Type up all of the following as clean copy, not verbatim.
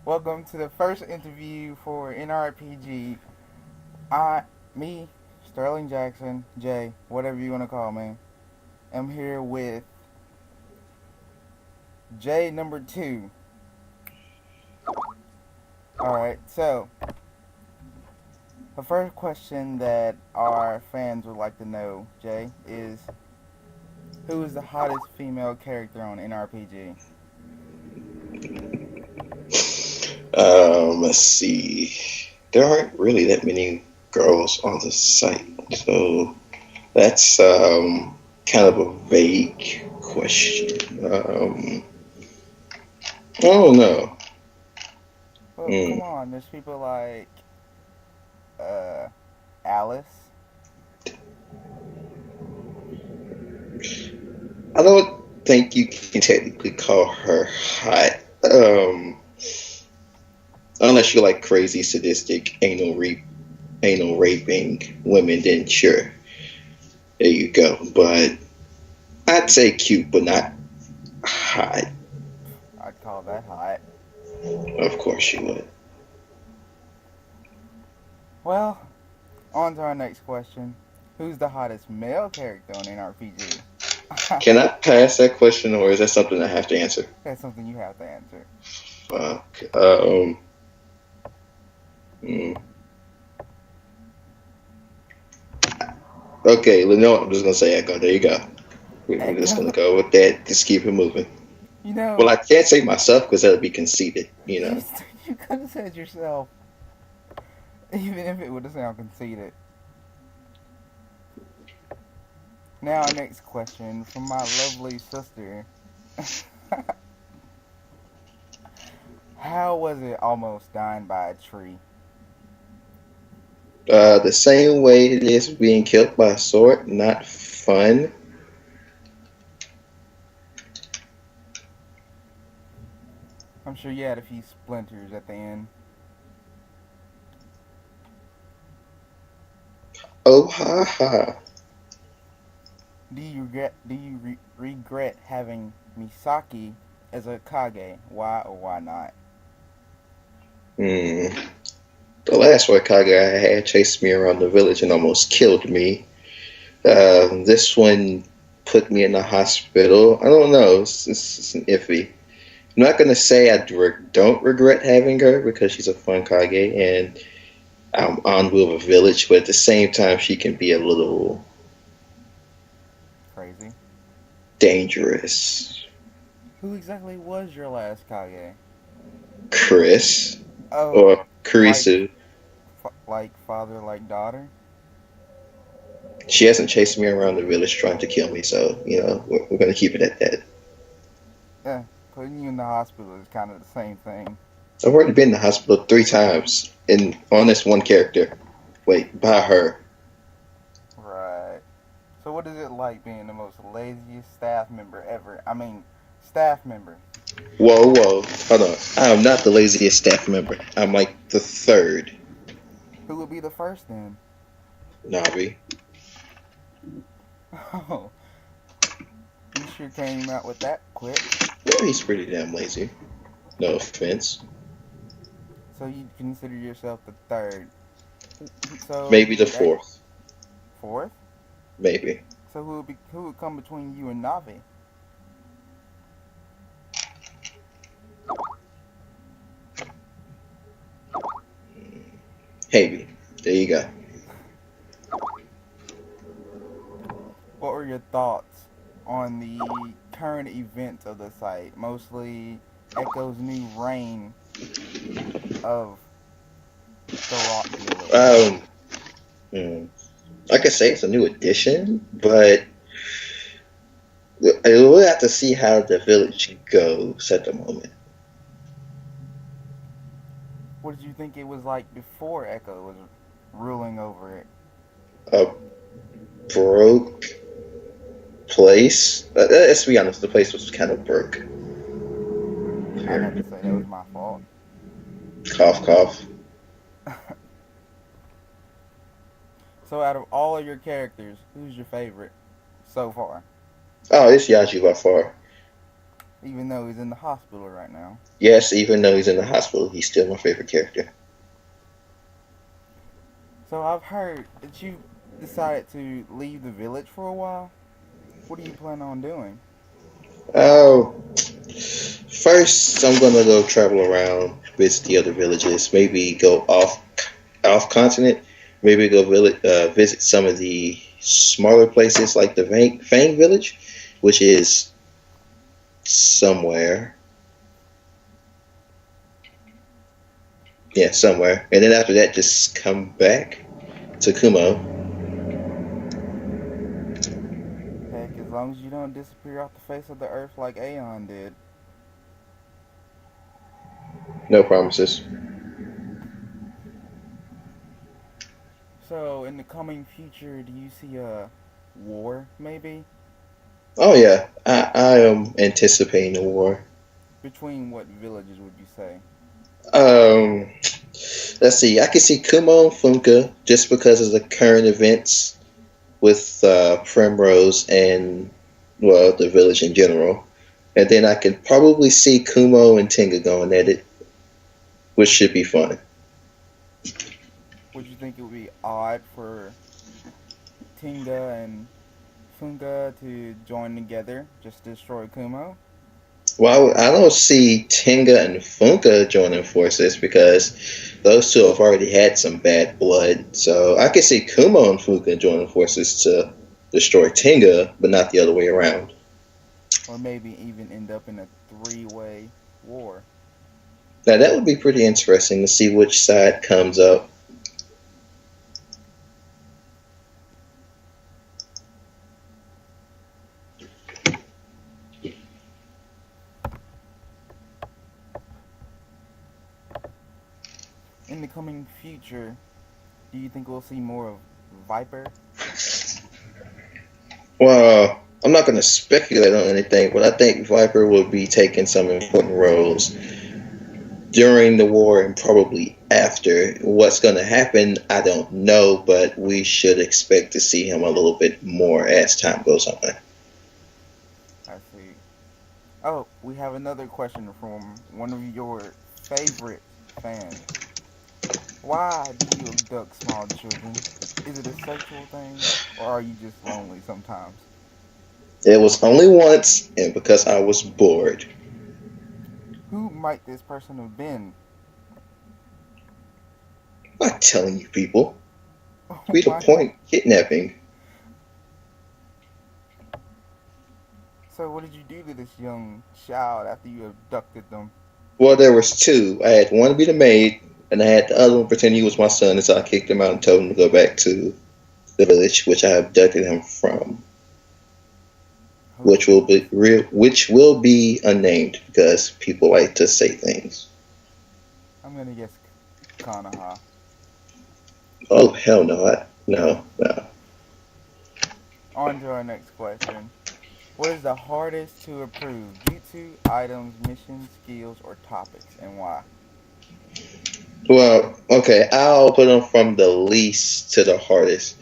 Welcome to the first interview for NRPG. Me, Sterling Jackson, Jay, whatever you want to call me, am here with Jay number two. Alright, so the first question that our fans would like to know, Jay, is who is the hottest female character on NRPG? Let's see. There aren't really that many girls on the site, so that's kind of a vague question. I don't know. Well, come Mm. on, there's people like uh, Alice. I don't think you can technically call her hot, um, unless you're like crazy, sadistic, anal raping women. Then sure, there you go. But I'd say cute, but not hot. I'd call that hot. Of course you would. Well, on to our next question. Who's the hottest male character on NRPG? Can I pass that question, or is that something I have to answer? That's something you have to answer. Fuck. Hmm. Okay, you know what? I'm just gonna say Echo. There you go. We're just gonna Echo. go with that. Just keep it moving. You Well, know, I can't say myself because that'd be conceited. You you, know. you could have said yourself, even if it would have sounded conceited. Now, our next question from my lovely sister. How was it almost dying by a tree? The same way it is being killed by a sword, not fun. I'm sure you had a few splinters at the end. Oh ha ha. Do you regret having Misaki as a Kage? Why or why not? Hmm. The last Kage I had chased me around the village and almost killed me. This one put me in the hospital. I don't know. It's an iffy. I'm not gonna say I don't regret having her because she's a fun Kage and I'm on with a village, but at the same time she can be a little Crazy. dangerous. Who exactly was your last Kage? Chris Oh, or like Kurisu. like father, like daughter. She hasn't chased me around the village trying to kill me, so we're gonna keep it at that. Yeah, putting you in the hospital is kind of the same thing. I've already been in the hospital 3 times in on this one character. Wait, by her. Right. So, what is it like being the most laziest staff member ever? I mean, staff member. Whoa, whoa, hold on. I am not the laziest staff member. I'm like the third. Who would be the first then? Navi. Oh, you sure came out with that quick. Well, he's pretty damn lazy. No offense. So you consider yourself the third. So Maybe who the would act fourth. fourth? Maybe. So who would come between you and Navi? Maybe. There you go. What were your thoughts on the current events of the site? Mostly Echo's new reign of the rock dealers. Um, hmm. Like I say, it's a new addition, but we'll have to see how the village goes at the moment. What did you think it was like before Echo was ruling over it? A broke place. Let's be honest, the place was kind of broke. I'd have to say that was my fault. Cough, cough. So out of all of your characters, who's your favorite so far? Oh, it's Yaji by far. even though he's in the hospital right now. Yes, even though he's in the hospital, he's still my favorite character. So I've heard that you decided to leave the village for a while. What do you plan on doing? Oh, first I'm gonna go travel around, visit the other villages, maybe go off continent, maybe go visit some of the smaller places like the Fang village, which is somewhere. Yeah, somewhere. And then after that, just come back to Kumo. Heck, as long as you don't disappear off the face of the earth like Aeon did. No promises. So, in the coming future, do you see a war, maybe? Oh yeah, I am anticipating a war. Between what villages would you say? Um, let's see. I can see Kumo and Funka just because of the current events with Primrose and well the village in general, and then I could probably see Kumo and Tenga going at it, which should be fun. Would you think it would be odd for Tinga and Funga to join together just to destroy Kumo? Well, I don't see Tenga and Funka joining forces because those two have already had some bad blood. So I could see Kumo and Funka joining forces to destroy Tenga, but not the other way around. Or maybe even end up in a three-way war? Now that would be pretty interesting to see which side comes up. In the coming future, do you think we'll see more of Viper? Well, I'm not going to speculate on anything, but I think Viper will be taking some important roles during the war and probably after. What's going to happen, I don't know, but we should expect to see him a little bit more as time goes on. I see. Oh, we have another question from one of your favorite fans. Why do you abduct small children? Is it a sexual thing, or are you just lonely sometimes? It was only once, and because I was bored. Who might this person have been? I'm not telling you people. Oh Be the my. point. Kidnapping. So what did you do to this young child after you abducted them? Well, there was two. I had one be the maid, and I had the other one pretend he was my son, and so I kicked him out and told him to go back to the village, which I abducted him from, which will be real, which will be unnamed because people like to say things. I'm gonna guess Kanaha. Oh hell no! No. On to our next question. What is the hardest to approve? Jutsu, items, missions, skills, or topics, and why? Well, okay, I'll put them from the least to the hardest.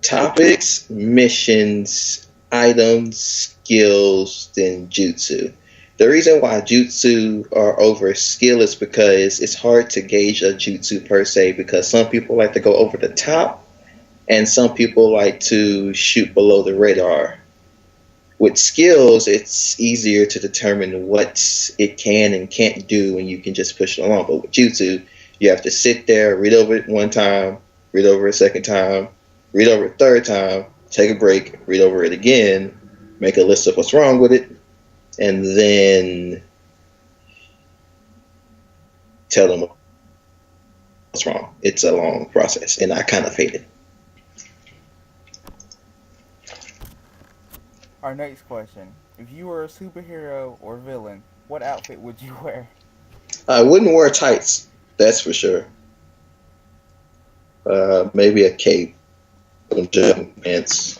Topics, missions, items, skills, then jutsu. The reason why jutsu are over skill is because it's hard to gauge a jutsu per se because some people like to go over the top and some people like to shoot below the radar. With skills, it's easier to determine what it can and can't do and you can just push it along. But with jutsu, you have to sit there, read over it one time, read over it a second time, read over it a third time, take a break, read over it again, make a list of what's wrong with it, and then tell them what's wrong. It's a long process, and I kind of hate it. Our next question. If you were a superhero or villain, what outfit would you wear? I wouldn't wear tights, that's for sure. Maybe a cape, some jumping pants,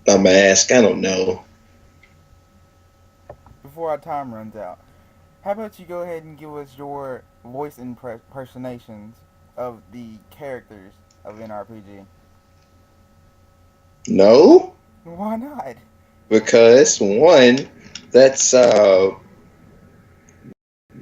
a mask, I don't know. Before our time runs out, how about you go ahead and give us your voice impersonations of the characters of NRPG? No, Why not? because one, That's